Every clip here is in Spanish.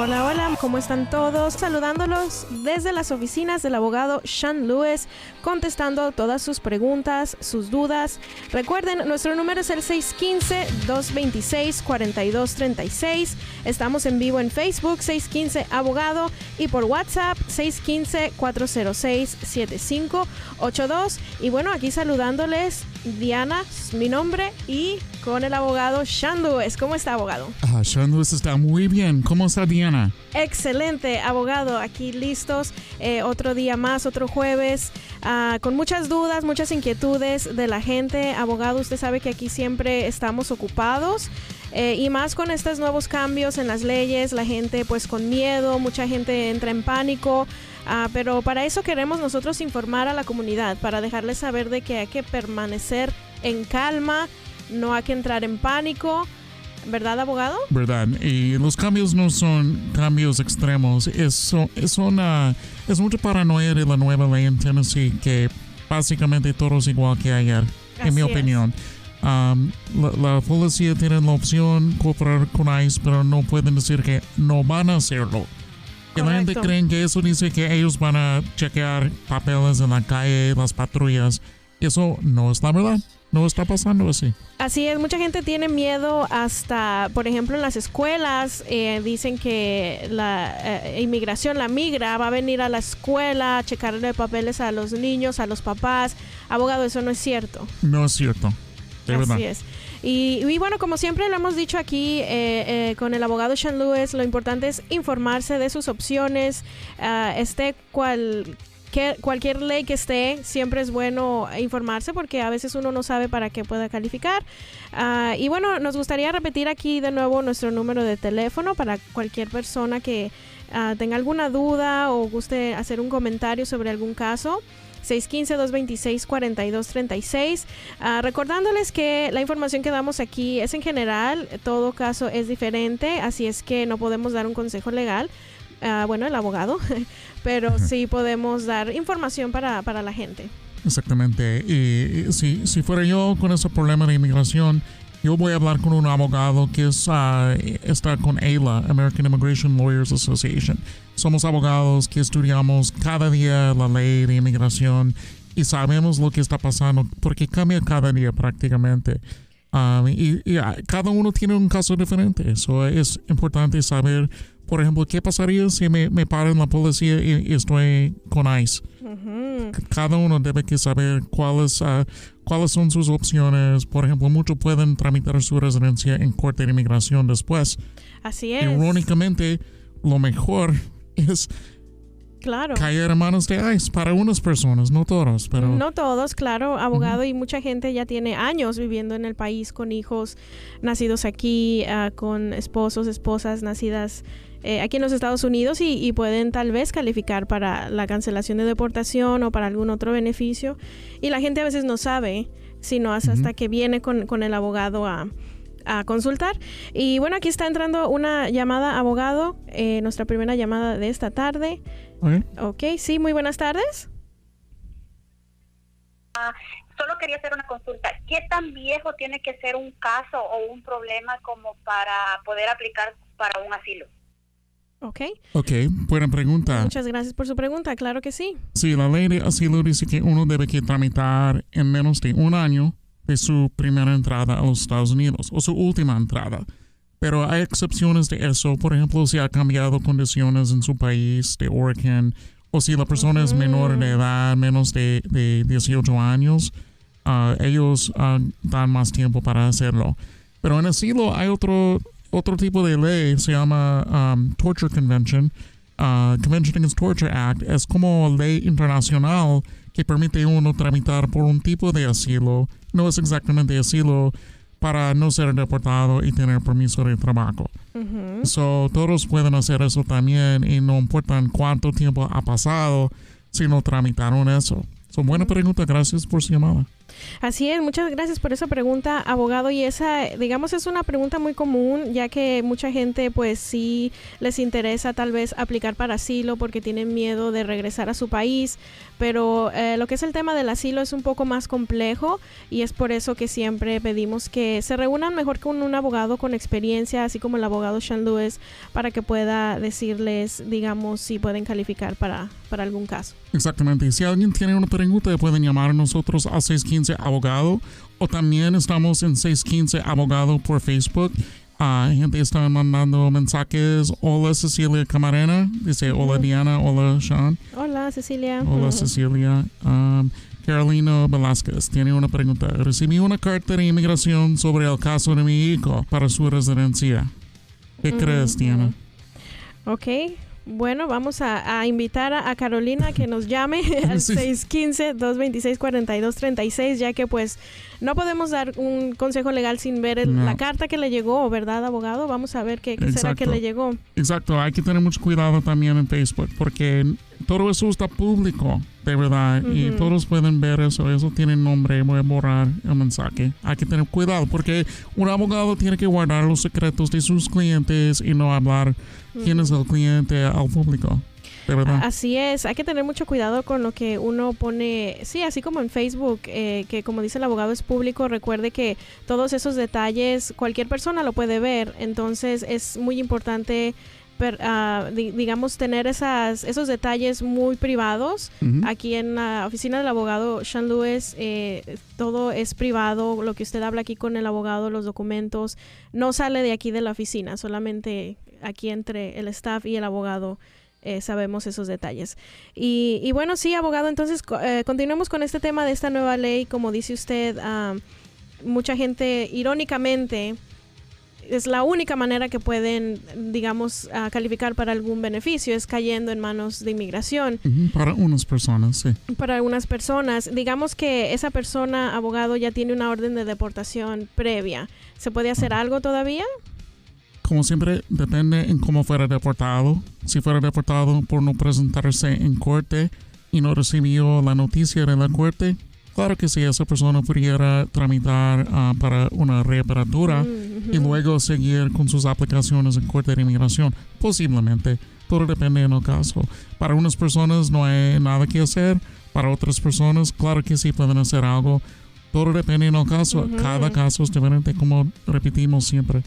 Hola, hola, ¿cómo están todos? Saludándolos desde las oficinas del abogado Sean Lewis, contestando todas sus preguntas, sus dudas. Recuerden, nuestro número es el 615-226-4236. Estamos en vivo en Facebook, 615 Abogado, y por WhatsApp, 615-406-7582. Y bueno, aquí saludándoles, Diana, mi nombre, y con el abogado Sean Lewis. ¿Cómo está, abogado? Sean Lewis está muy bien. ¿Cómo está Diana? Excelente, abogado. Aquí listos. Otro día más, otro jueves. Con muchas dudas, muchas inquietudes de la gente. Abogado, usted sabe que aquí siempre estamos ocupados. Y más con estos nuevos cambios en las leyes, la gente pues con miedo, mucha gente entra en pánico. Pero para eso queremos nosotros informar a la comunidad, para dejarles saber de que hay que permanecer en calma, no hay que entrar en pánico. ¿Verdad, abogado? Verdad. Y los cambios no son cambios extremos. Es mucha paranoia de la nueva ley en Tennessee, que básicamente todo es igual que ayer, en mi opinión. La policía tiene la opción de cooperar con ICE, pero no pueden decir que no van a hacerlo. Y la gente cree que eso dice que ellos van a chequear papeles en la calle, las patrullas. Eso no es la verdad. No está pasando así. Así es, mucha gente tiene miedo hasta, por ejemplo, en las escuelas, dicen que la inmigración, la migra, va a venir a la escuela a checarle papeles a los niños, a los papás. Abogado, eso no es cierto. No es cierto. De verdad. Así es. Y bueno, como siempre lo hemos dicho aquí con el abogado Sean Lewis, lo importante es informarse de sus opciones, cualquier ley que esté, siempre es bueno informarse porque a veces uno no sabe para qué pueda calificar. Y bueno, nos gustaría repetir aquí de nuevo nuestro número de teléfono para cualquier persona que tenga alguna duda o guste hacer un comentario sobre algún caso. 615-226-4236. Recordándoles que la información que damos aquí es en general, todo caso es diferente, así es que no podemos dar un consejo legal. Bueno, el abogado, pero sí podemos dar información para la gente. Exactamente. Y si fuera yo con ese problema de inmigración, yo voy a hablar con un abogado que está con AILA, American Immigration Lawyers Association. Somos abogados que estudiamos cada día la ley de inmigración y sabemos lo que está pasando porque cambia cada día prácticamente. Y cada uno tiene un caso diferente. Eso es importante saber. Por ejemplo, ¿qué pasaría si me paran la policía y estoy con ICE? Uh-huh. Cada uno debe que saber cuáles son sus opciones. Por ejemplo, muchos pueden tramitar su residencia en corte de inmigración después. Así es. Irónicamente, lo mejor es caer en manos de ICE para unas personas, no todos. Pero no todos, claro, abogado, y mucha gente ya tiene años viviendo en el país con hijos nacidos aquí, con esposos, esposas nacidas aquí en los Estados Unidos y pueden tal vez calificar para la cancelación de deportación o para algún otro beneficio. Y la gente a veces no sabe, sino hasta que viene con el abogado a consultar. Y bueno, aquí está entrando una llamada, abogado, nuestra primera llamada de esta tarde. Ok, sí, muy buenas tardes. Solo quería hacer una consulta. ¿Qué tan viejo tiene que ser un caso o un problema como para poder aplicar para un asilo? Ok, buena pregunta. Muchas gracias por su pregunta, claro que sí. Sí, la ley de asilo dice que uno debe que tramitar en menos de un año de su primera entrada a los Estados Unidos o su última entrada. Pero hay excepciones de eso. Por ejemplo, si ha cambiado condiciones en su país de origen o si la persona es menor de edad, menos de 18 años, ellos dan más tiempo para hacerlo. Pero en asilo hay otro tipo de ley, se llama Torture Convention. Convention Against Torture Act es como ley internacional que permite a uno tramitar por un tipo de asilo. No es exactamente asilo para no ser deportado y tener permiso de trabajo. Uh-huh. So, todos pueden hacer eso también y no importa cuánto tiempo ha pasado si no tramitaron eso. Buena pregunta, gracias por su llamada. Así es, muchas gracias por esa pregunta, abogado, y esa, digamos, es una pregunta muy común, ya que mucha gente pues sí les interesa tal vez aplicar para asilo porque tienen miedo de regresar a su país, pero lo que es el tema del asilo es un poco más complejo y es por eso que siempre pedimos que se reúnan mejor con un abogado con experiencia, así como el abogado Sean Lewis, para que pueda decirles, digamos, si pueden calificar para algún caso. Exactamente. Y si alguien tiene una pregunta, pueden llamar a nosotros al 615-ABOGADO, o también estamos en 615-ABOGADO por Facebook. Gente está mandando mensajes. Hola, Cecilia Camarena. Dice, hola, Diana. Hola, Sean. Hola, Cecilia. Hola, Cecilia. Carolina Velázquez tiene una pregunta. Recibí una carta de inmigración sobre el caso de mi hijo para su residencia. ¿Qué crees, Diana? Ok. Bueno, vamos a invitar a Carolina a que nos llame al 615-226-4236, ya que pues no podemos dar un consejo legal sin ver la carta que le llegó, ¿verdad, abogado? Vamos a ver qué será que le llegó. Exacto, hay que tener mucho cuidado también en Facebook, porque todo eso está público, de verdad, y todos pueden ver eso. Eso tiene nombre. Voy a borrar el mensaje. Hay que tener cuidado, porque un abogado tiene que guardar los secretos de sus clientes y no hablar quién es el cliente al público. De verdad. Así es, hay que tener mucho cuidado con lo que uno pone, sí, así como en Facebook, que como dice el abogado es público. Recuerde que todos esos detalles cualquier persona lo puede ver, entonces es muy importante digamos tener esos detalles muy privados. Aquí en la oficina del abogado Sean Lewis todo es privado. Lo que usted habla aquí con el abogado, los documentos, no sale de aquí de la oficina, solamente aquí entre el staff y el abogado sabemos esos detalles. Y bueno, sí, abogado, entonces continuemos con este tema de esta nueva ley. Como dice usted, mucha gente, irónicamente, es la única manera que pueden, digamos, calificar para algún beneficio, es cayendo en manos de inmigración. Para unas personas, sí. Para algunas personas. Digamos que esa persona, abogado, ya tiene una orden de deportación previa. ¿Se puede hacer algo todavía? Como siempre, depende en cómo fuera deportado. Si fuera deportado por no presentarse en corte y no recibió la noticia de la corte, claro que sí, esa persona pudiera tramitar para una reapertura y luego seguir con sus aplicaciones en corte de inmigración. Posiblemente. Todo depende en el caso. Para unas personas no hay nada que hacer. Para otras personas, claro que sí pueden hacer algo. Todo depende en el caso. Cada caso es diferente, como repetimos siempre.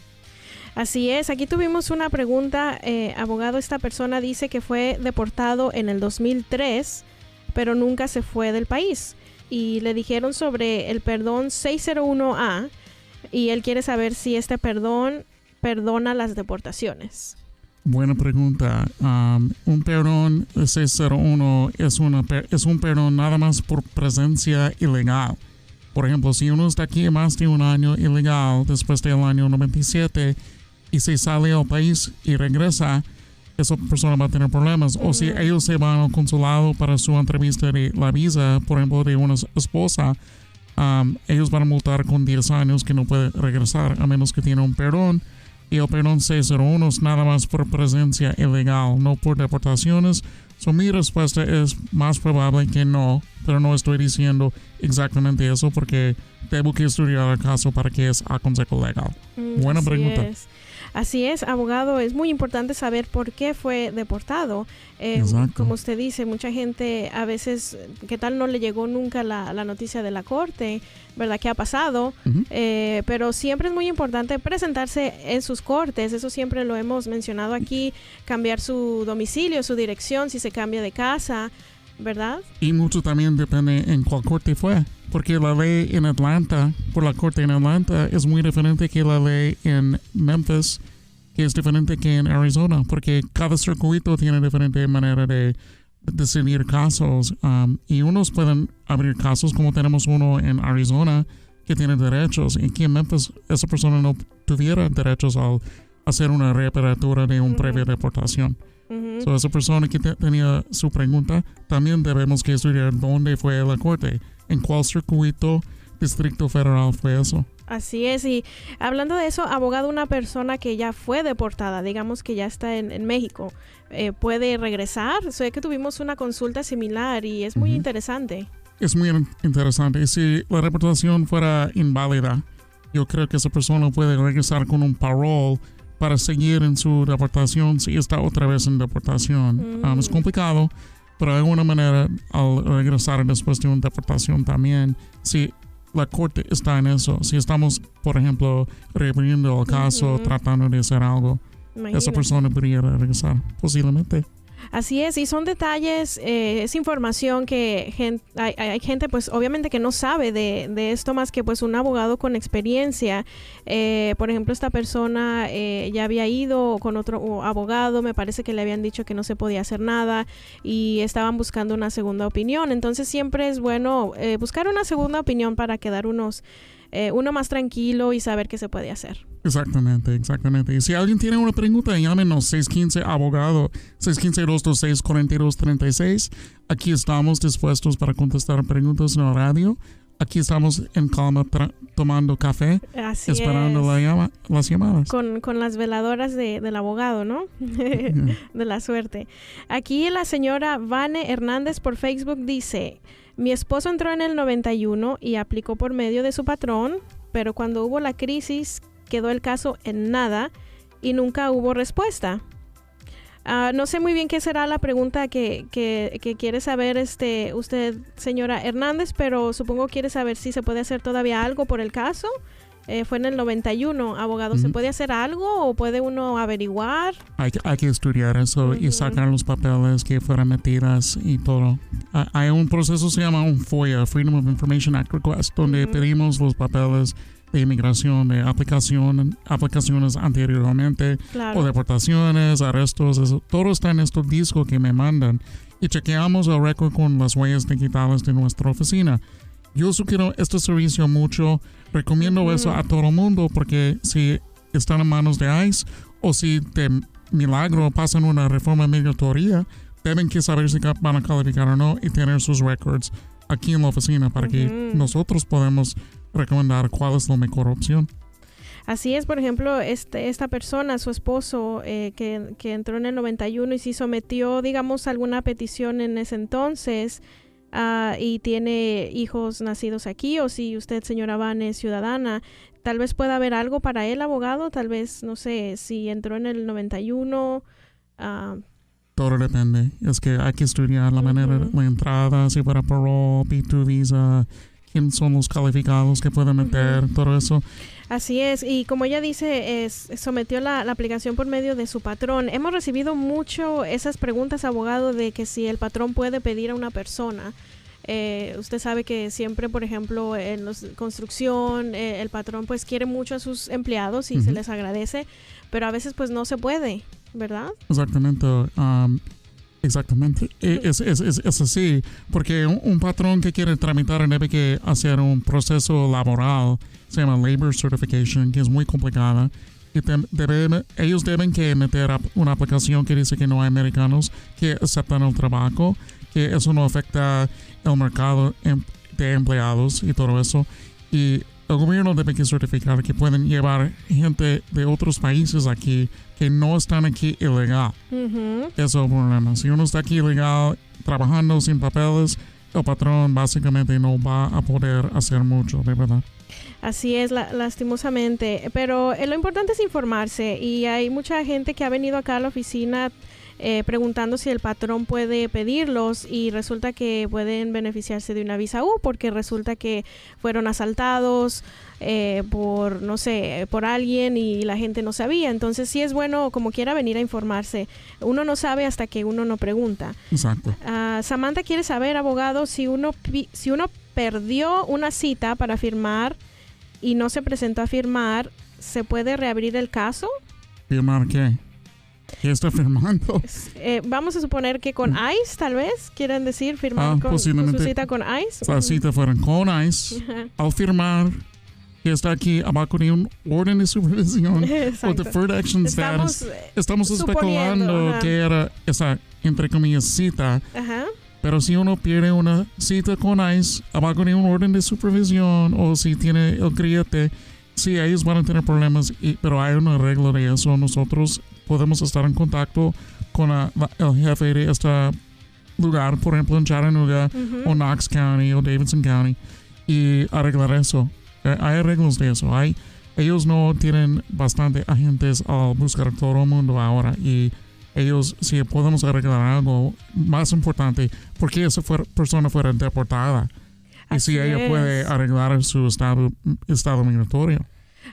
Así es. Aquí tuvimos una pregunta. Abogado, esta persona dice que fue deportado en el 2003, pero nunca se fue del país. Y le dijeron sobre el perdón 601A y él quiere saber si este perdón perdona las deportaciones. Buena pregunta. Un perdón 601 es un perdón nada más por presencia ilegal. Por ejemplo, si uno está aquí más de un año ilegal después del año 97 y se sale al país y regresa, esa persona va a tener problemas. O si ellos se van al consulado para su entrevista de la visa, por ejemplo, de una esposa, ellos van a multar con 10 años que no puede regresar a menos que tiene un perdón. Y el perdón 601 es nada más por presencia ilegal, no por deportaciones. Mi respuesta es más probable que no, pero no estoy diciendo exactamente eso porque tengo que estudiar el caso para que es a consejo legal. Buena pregunta. Así es, abogado, es muy importante saber por qué fue deportado. Como usted dice, mucha gente a veces, ¿qué tal no le llegó nunca la noticia de la corte? ¿Verdad? ¿Qué ha pasado? Pero siempre es muy importante presentarse en sus cortes. Eso siempre lo hemos mencionado aquí. Cambiar su domicilio, su dirección, si se cambia de casa, ¿verdad? Y mucho también depende en cuál corte fue. Porque la ley en Atlanta, por la corte en Atlanta, es muy diferente que la ley en Memphis, que es diferente que en Arizona, porque cada circuito tiene diferente manera de decidir casos. Y unos pueden abrir casos, como tenemos uno en Arizona, que tiene derechos. Y aquí en Memphis, esa persona no tuviera derechos al hacer una reapertura de una previa deportación. Esa persona que tenía su pregunta, también debemos que estudiar dónde fue la corte. ¿En cuál circuito, distrito federal fue eso? Así es, y hablando de eso, abogado, una persona que ya fue deportada, digamos que ya está en México, ¿puede regresar? Sé que tuvimos una consulta similar y es muy interesante. es muy interesante. Si la deportación fuera inválida, yo creo que esa persona puede regresar con un parole para seguir en su deportación si está otra vez en deportación. Es complicado, pero de alguna manera al regresar después de una deportación también, si la corte está en eso, si estamos, por ejemplo, reabriendo el caso, tratando de hacer algo, esa persona podría regresar posiblemente. Así es, y son detalles, es información que hay gente pues obviamente que no sabe de esto más que pues un abogado con experiencia. Por ejemplo, esta persona ya había ido con otro abogado, me parece que le habían dicho que no se podía hacer nada y estaban buscando una segunda opinión. Entonces siempre es bueno buscar una segunda opinión para quedar uno más tranquilo y saber qué se puede hacer. Exactamente. Y si alguien tiene una pregunta, llámenos 615-ABOGADO, 615-226-4236. Aquí estamos dispuestos para contestar preguntas en la radio. Aquí estamos en calma tomando café, esperando las llamadas. Con las veladoras del abogado, ¿no? De la suerte. Aquí la señora Vane Hernández por Facebook dice: mi esposo entró en el 91 y aplicó por medio de su patrón, pero cuando hubo la crisis quedó el caso en nada y nunca hubo respuesta. No sé muy bien qué será la pregunta que quiere saber usted, señora Hernández, pero supongo quiere saber si se puede hacer todavía algo por el caso. Fue en el 91, abogado. ¿Se puede hacer algo o puede uno averiguar? Hay que estudiar eso y sacar los papeles que fueron metidas y todo. Hay un proceso, se llama un FOIA, Freedom of Information Act Request, donde pedimos los papeles de inmigración, de aplicaciones anteriormente, o deportaciones, arrestos, eso. Todo está en estos discos que me mandan y chequeamos el récord con las huellas digitales de nuestra oficina. Yo sugiero este servicio mucho, recomiendo eso a todo el mundo porque si están en manos de ICE o si de milagro pasan una reforma migratoria, deben que saber si van a calificar o no y tener sus records aquí en la oficina para que nosotros podamos recomendar cuál es la mejor opción. Así es, por ejemplo, esta persona, su esposo, que entró en el 91 y si sometió, digamos, alguna petición en ese entonces y tiene hijos nacidos aquí, o si usted, señora Vane, es ciudadana, tal vez pueda haber algo para él, abogado, tal vez, no sé, si entró en el 91. Todo depende. Es que hay que estudiar la manera de la entrada, si para parole, B2 visa, quién son los calificados que pueden meter, todo eso. Así es, y como ella dice, sometió la aplicación por medio de su patrón. Hemos recibido mucho esas preguntas, abogado, de que si el patrón puede pedir a una persona. Usted sabe que siempre, por ejemplo, en la construcción, el patrón pues quiere mucho a sus empleados y se les agradece, pero a veces pues no se puede, ¿verdad? Exactamente. Exactamente. Es así, porque un patrón que quiere tramitar debe que hacer un proceso laboral, se llama Labor Certification, que es muy complicada. Y ellos deben que meter una aplicación que dice que no hay americanos que aceptan el trabajo, que eso no afecta el mercado de empleados y todo eso. Y el gobierno debe que certificar que pueden llevar gente de otros países aquí que no están aquí ilegal. Eso es el problema. Si uno está aquí ilegal, trabajando sin papeles, el patrón básicamente no va a poder hacer mucho, de verdad. Así es, lastimosamente. Pero lo importante es informarse y hay mucha gente que ha venido acá a la oficina preguntando si el patrón puede pedirlos y resulta que pueden beneficiarse de una visa U porque resulta que fueron asaltados por, no sé, por alguien y la gente no sabía. Entonces sí es bueno como quiera venir a informarse. Uno no sabe hasta que uno no pregunta. Exacto. Samantha quiere saber, abogado, si uno perdió una cita para firmar y no se presentó a firmar, ¿se puede reabrir el caso? ¿Firmar qué? ¿Qué está firmando? Vamos a suponer que con ICE, tal vez, quieren decir firmar con su cita con ICE. La cita fueron con ICE. Al firmar que está aquí abajo de un orden de supervisión o deferred action status, estamos especulando que era esa, entre comillas, cita. Pero si uno pierde una cita con ICE abajo de un orden de supervisión o si tiene el grillete, sí, ellos van a tener problemas, pero hay una regla de eso. Nosotros podemos estar en contacto con el jefe de esta lugar, por ejemplo en Chattanooga o Knox County o Davidson County, y arreglar eso. Hay arreglos de eso. Ellos no tienen bastante agentes al buscar todo el mundo ahora, y ellos, si podemos arreglar algo más importante, porque esa persona fuera deportada, y si ella puede arreglar su estado migratorio.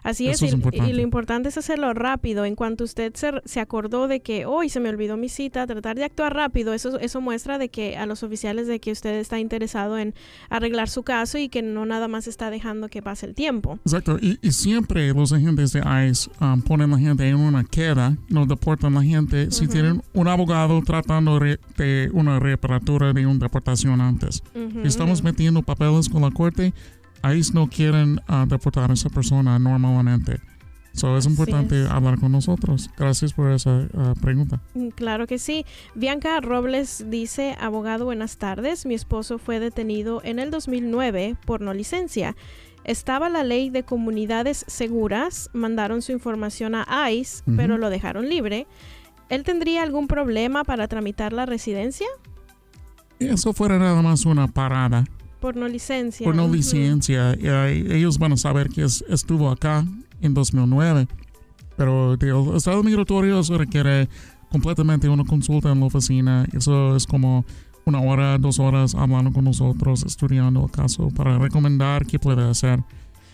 Así es, y lo importante es hacerlo rápido. En cuanto usted se acordó de que hoy se me olvidó mi cita, tratar de actuar rápido, eso muestra de que a los oficiales de que usted está interesado en arreglar su caso y que no nada más está dejando que pase el tiempo. Exacto, y siempre los agentes de ICE ponen a la gente en una queda, no deportan a la gente si tienen un abogado tratando de una reapertura de una deportación antes. Si estamos metiendo papeles con la corte, ICE no quieren deportar a esa persona normalmente. Es importante hablar con nosotros. Gracias por esa pregunta. Claro que sí. Bianca Robles dice, abogado, buenas tardes. Mi esposo fue detenido en el 2009 por no licencia. Estaba la ley de comunidades seguras, mandaron su información a ICE, pero lo dejaron libre. ¿Él tendría algún problema para tramitar la residencia? Eso fuera nada más una parada. Por no licencia. Por no licencia. Ellos van a saber que estuvo acá en 2009. Pero el estado migratorio eso requiere completamente una consulta en la oficina. Eso es como 1 hora, 2 horas hablando con nosotros, estudiando el caso para recomendar qué puede hacer.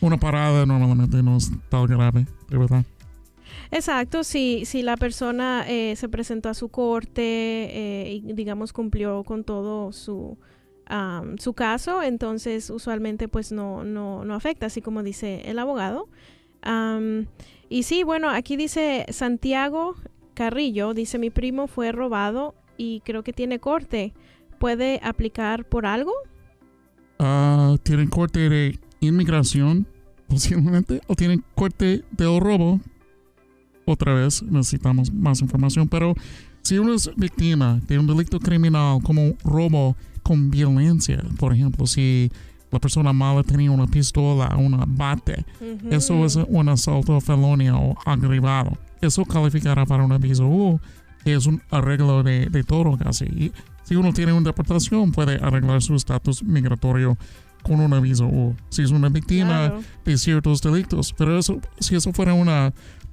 Una parada normalmente no es tan grave, de verdad. Exacto, si la persona se presentó a su corte y digamos cumplió con todo su caso, entonces usualmente pues no afecta, así como dice el abogado. Y sí, bueno, aquí dice Santiago Carrillo, dice mi primo fue robado y creo que tiene corte. ¿Puede aplicar por algo? ¿Tienen corte de inmigración posiblemente? ¿O tienen corte del robo? Otra vez necesitamos más información, pero si uno es víctima de un delito criminal como robo con violencia, por ejemplo, si la persona mala tenía una pistola o una bate, eso es un asalto felonio o agravado. Eso calificará para un aviso que es un arreglo de todo casi. Y si uno tiene una deportación, puede arreglar su estatus migratorio con un aviso si es una víctima de ciertos delitos. Pero si eso fuera una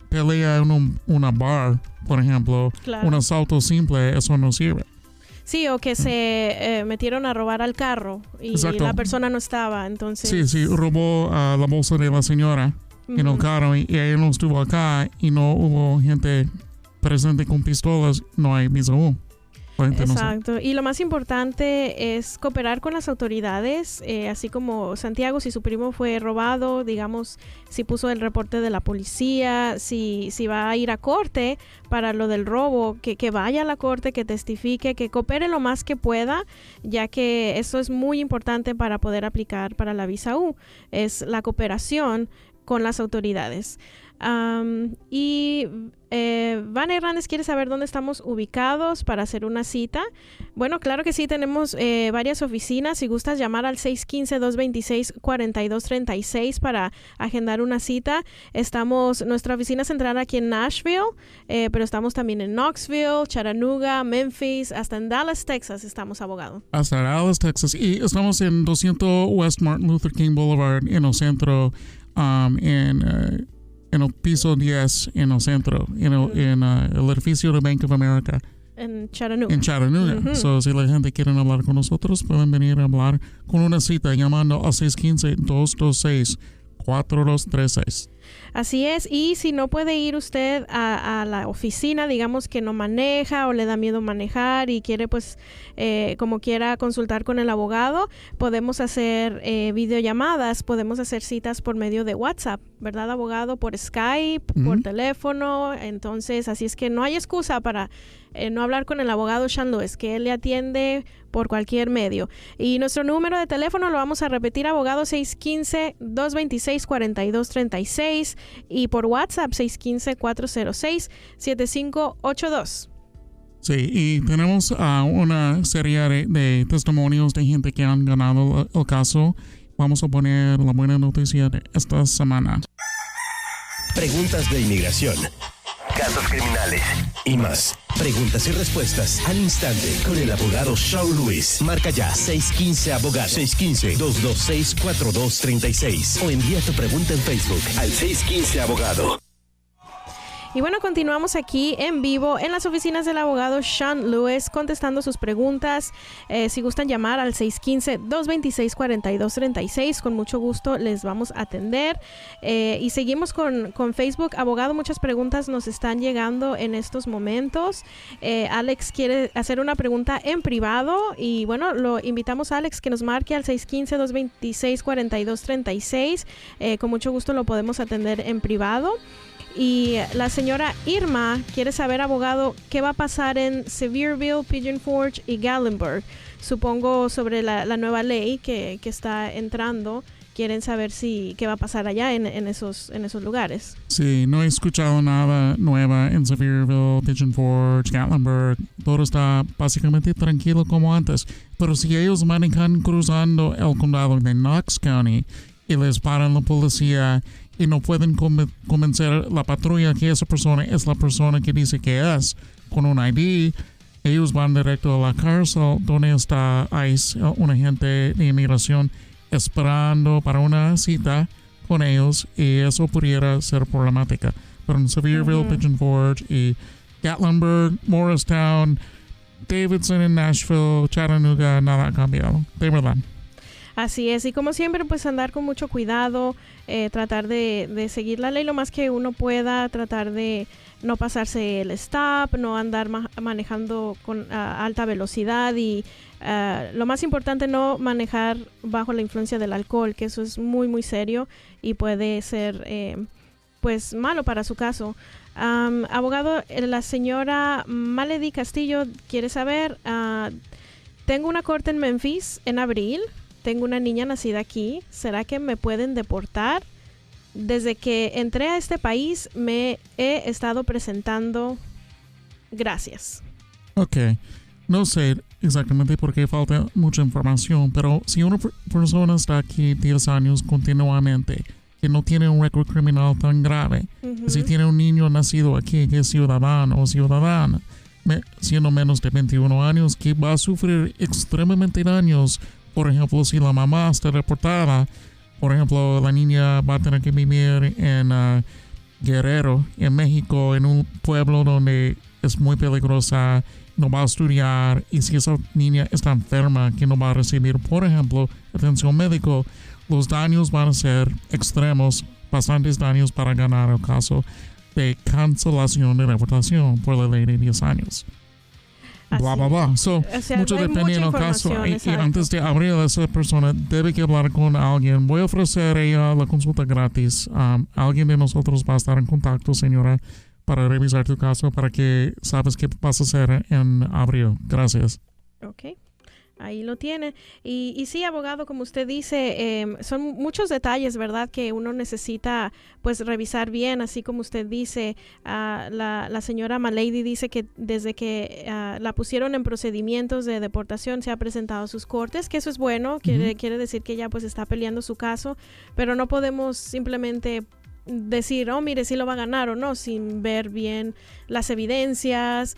pelea en una bar, por ejemplo, un asalto simple, eso no sirve. Sí, o que se metieron a robar al carro y la persona no estaba, entonces... Sí, robó la bolsa de la señora en el carro y ella no estuvo acá y no hubo gente presente con pistolas, no hay visa. Exacto, y lo más importante es cooperar con las autoridades, así como Santiago, si su primo fue robado, digamos, si puso el reporte de la policía, si va a ir a corte para lo del robo, que vaya a la corte, que testifique, que coopere lo más que pueda, ya que eso es muy importante para poder aplicar para la visa U, es la cooperación con las autoridades. Van Hernández quiere saber dónde estamos ubicados para hacer una cita. Bueno, claro que sí, tenemos varias oficinas. Si gustas llamar al 615-226-4236 para agendar una cita. Nuestra oficina central aquí en Nashville, pero estamos también en Knoxville, Chattanooga, Memphis, hasta en Dallas, Texas estamos, abogado. Hasta Dallas, Texas. Y estamos en 200 West Martin Luther King Boulevard, en el centro, en el piso 10 en el centro, en el edificio de Bank of America. En Chattanooga. En Chattanooga. Si la gente quiere hablar con nosotros, pueden venir a hablar con una cita llamando al 615-226-4236. Así es, y si no puede ir usted a la oficina, digamos que no maneja o le da miedo manejar y quiere pues como quiera consultar con el abogado, podemos hacer videollamadas, podemos hacer citas por medio de WhatsApp, ¿verdad, abogado? Por Skype, por teléfono, entonces así es que no hay excusa para no hablar con el abogado Sean Lewis, que él le atiende por cualquier medio. Y nuestro número de teléfono lo vamos a repetir, abogado, 615-226-4236 y por WhatsApp 615-406-7582. Sí, y tenemos una serie de testimonios de gente que han ganado el caso. Vamos a poner la buena noticia de esta semana. Preguntas de inmigración, casos criminales y más. Preguntas y respuestas al instante con el abogado Sean Lewis. Marca ya 615-ABOGADO. 615-226-4236. O envía tu pregunta en Facebook al 615-ABOGADO. Y bueno, continuamos aquí en vivo en las oficinas del abogado Sean Lewis contestando sus preguntas. Si gustan llamar al 615-226-4236, con mucho gusto les vamos a atender. Y seguimos con Facebook. Abogado, muchas preguntas nos están llegando en estos momentos. Alex quiere hacer una pregunta en privado y bueno, lo invitamos a Alex que nos marque al 615-226-4236. Con mucho gusto lo podemos atender en privado. Y la señora Irma quiere saber, abogado, qué va a pasar en Sevierville, Pigeon Forge y Gatlinburg. Supongo sobre la nueva ley que está entrando. Quieren saber qué va a pasar allá en esos lugares. Sí, no he escuchado nada nueva en Sevierville, Pigeon Forge, Gatlinburg. Todo está básicamente tranquilo como antes. Pero si ellos manejan cruzando el condado de Knox County y les paran la policía y no pueden convencer la patrulla que esa persona es la persona que dice que es con un ID, ellos van directo a la cárcel donde está ICE, un agente de inmigración, esperando para una cita con ellos, y eso pudiera ser problemática. Pero en Sevierville, Pigeon Forge y Gatlinburg, Morristown, Davidson en Nashville, Chattanooga, nada ha cambiado, de verdad. Así es, y como siempre, pues andar con mucho cuidado, tratar de seguir la ley lo más que uno pueda, tratar de no pasarse el stop, no andar manejando con alta velocidad y lo más importante, no manejar bajo la influencia del alcohol, que eso es muy, muy serio y puede ser pues malo para su caso. Abogado, la señora Maledy Castillo quiere saber, tengo una corte en Memphis en abril. Tengo una niña nacida aquí. ¿Será que me pueden deportar? Desde que entré a este país me he estado presentando. Gracias. Ok. No sé exactamente por qué falta mucha información, pero si una persona está aquí 10 años continuamente, que no tiene un récord criminal tan grave, si tiene un niño nacido aquí que es ciudadano o ciudadana, siendo menos de 21 años, que va a sufrir extremadamente daños. Por ejemplo, si la mamá está deportada, por ejemplo, la niña va a tener que vivir en Guerrero, en México, en un pueblo donde es muy peligrosa, no va a estudiar, y si esa niña está enferma, que no va a recibir, por ejemplo, atención médica, los daños van a ser extremos, bastantes daños para ganar el caso de cancelación de deportación por la ley de 10 años. Bla, bla, bla. Mucho depende del caso. Y antes de abrir a esa persona, debe que hablar con alguien. Voy a ofrecer a ella la consulta gratis. Alguien de nosotros va a estar en contacto, señora, para revisar tu caso, para que sabes qué vas a hacer en abril. Gracias. Ok. Ahí lo tiene. Y sí, abogado, como usted dice, son muchos detalles, ¿verdad?, que uno necesita pues revisar bien, así como usted dice. La señora Maledy dice que desde que la pusieron en procedimientos de deportación se ha presentado a sus cortes, que eso es bueno, quiere decir que ella pues está peleando su caso, pero no podemos simplemente decir, oh, mire, si lo va a ganar o no, sin ver bien las evidencias,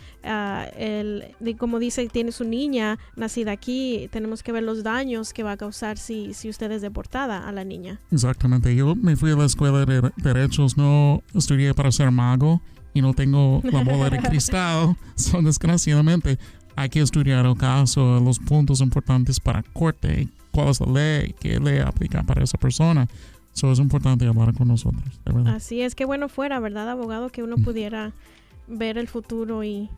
como dice, tiene su niña nacida aquí, tenemos que ver los daños que va a causar si usted es deportada a la niña. Exactamente, yo me fui a la escuela de derechos, no estudié para ser mago y no tengo la bola de cristal, desgraciadamente hay que estudiar el caso, los puntos importantes para corte, cuál es la ley, qué ley aplica para esa persona. Eso es importante hablar con nosotros, de verdad. Así es, que bueno fuera, ¿verdad, abogado? Que uno pudiera ver el futuro y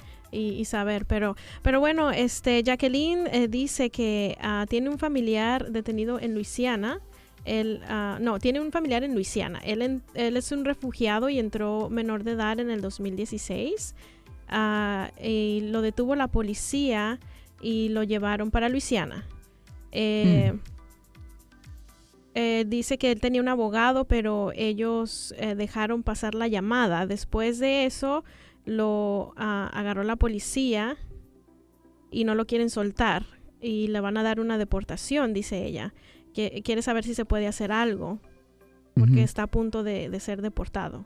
saber. Pero bueno, Jacqueline dice que tiene un familiar detenido en Luisiana. Tiene un familiar en Luisiana. Él es un refugiado y entró menor de edad en el 2016. Y lo detuvo la policía y lo llevaron para Luisiana. Dice que él tenía un abogado, pero ellos dejaron pasar la llamada. Después de eso, lo agarró la policía y no lo quieren soltar. Y le van a dar una deportación, dice ella. Que quiere saber si se puede hacer algo. porque está a punto de ser deportado.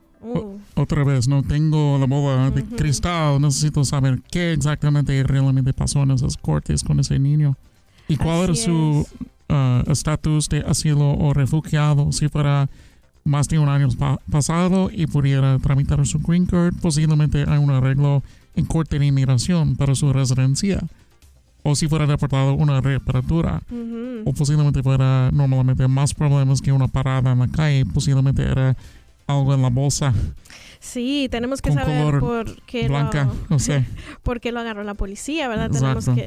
Otra vez, no tengo la bola de cristal, necesito saber qué exactamente realmente pasó en esas cortes con ese niño. ¿Y cuál era su estatus de asilo o refugiado? Si fuera más de un año pasado y pudiera tramitar su green card, posiblemente hay un arreglo en corte de inmigración para su residencia. O si fuera deportado, una reapertura. O posiblemente fuera normalmente más problemas que una parada en la calle. Posiblemente era algo en la bolsa. Sí, tenemos que saber por qué por qué lo agarró la policía, ¿verdad?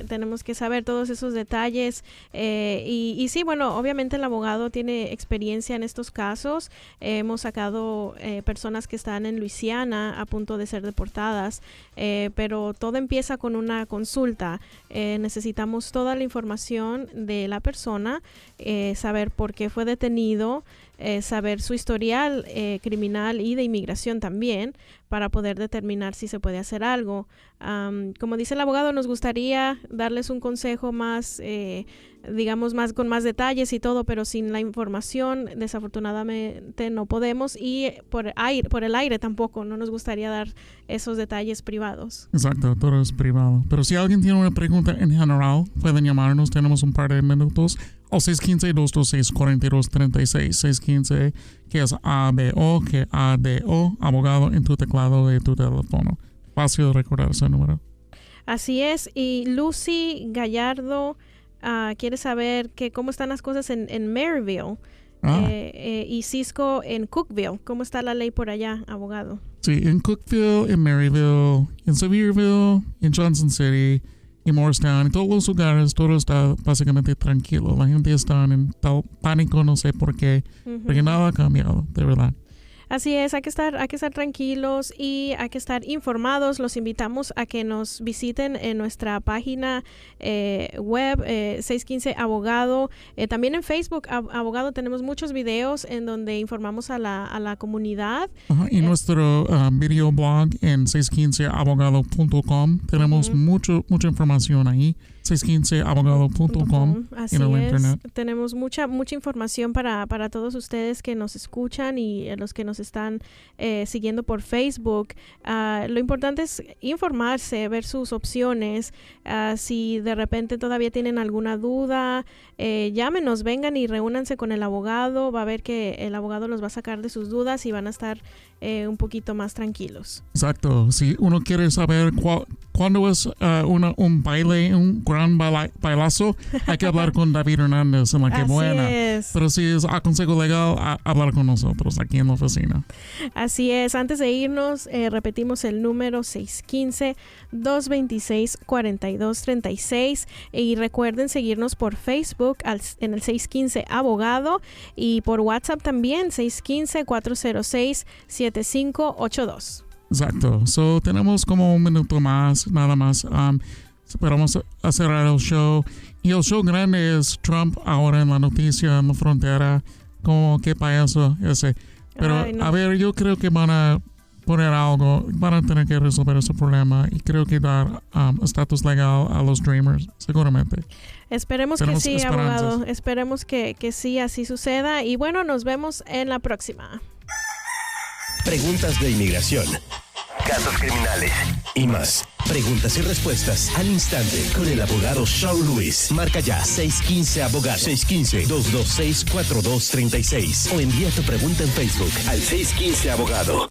Tenemos que saber todos esos detalles. Y sí, bueno, obviamente el abogado tiene experiencia en estos casos. Hemos sacado personas que están en Luisiana a punto de ser deportadas, pero todo empieza con una consulta. Necesitamos toda la información de la persona, saber por qué fue detenido, saber su historial criminal y de inmigración también, para poder determinar si se puede hacer algo. Como dice el abogado, nos gustaría darles un consejo más, digamos, con más detalles y todo, pero sin la información, desafortunadamente no podemos, y por el aire tampoco, no nos gustaría dar esos detalles privados. Exacto, todo es privado. Pero si alguien tiene una pregunta en general, pueden llamarnos, tenemos un par de minutos, al 615-226-4236, 615, que es ABO, que ADO, abogado en tu teclado de tu teléfono. Fácil de recordar ese número. Así es. Y Lucy Gallardo quiere saber cómo están las cosas en Maryville y Cisco en Cookeville. ¿Cómo está la ley por allá, abogado? Sí, en Cookeville, en Maryville, en Sevierville, en Johnson City y Morristown, en todos los lugares, todo está básicamente tranquilo. La gente está en tal pánico, no sé por qué, porque nada ha cambiado, de verdad. Así es, hay que estar tranquilos y hay que estar informados. Los invitamos a que nos visiten en nuestra página web 615 Abogado. También en Facebook Abogado tenemos muchos videos en donde informamos a la comunidad. Y nuestro video blog en 615abogado.com tenemos mucha información ahí. 615abogado.com Así en el internet. Tenemos mucha información para todos ustedes que nos escuchan y los que nos están siguiendo por Facebook. Lo importante es informarse, ver sus opciones. Si de repente todavía tienen alguna duda, llámenos, vengan y reúnanse con el abogado. Va a ver que el abogado los va a sacar de sus dudas y van a estar un poquito más tranquilos. Exacto. Si uno quiere saber cuándo es un baile, un gran bailazo, hay que hablar con David Hernández en la que buena. Pero si es a consejo legal, hablar con nosotros aquí en la oficina. Así es. Antes de irnos, repetimos el número 615-226-4236 y recuerden seguirnos por Facebook en el 615 Abogado y por WhatsApp también 615-406-7582. Exacto. So, tenemos como un minuto más, nada más. Esperamos a cerrar el show. Y el show grande es Trump ahora en la noticia, en la frontera. Como qué payaso ese. Pero, a ver, yo creo que van a poner algo. Van a tener que resolver ese problema. Y creo que dar estatus legal a los Dreamers, seguramente. Esperemos que sí, abogado. Esperemos que sí, así suceda. Y bueno, nos vemos en la próxima. Preguntas de inmigración, casos criminales y más. Preguntas y respuestas al instante con el abogado Shawn Lewis. Marca ya 615 Abogado, 615-226-4236 o envía tu pregunta en Facebook al 615 Abogado.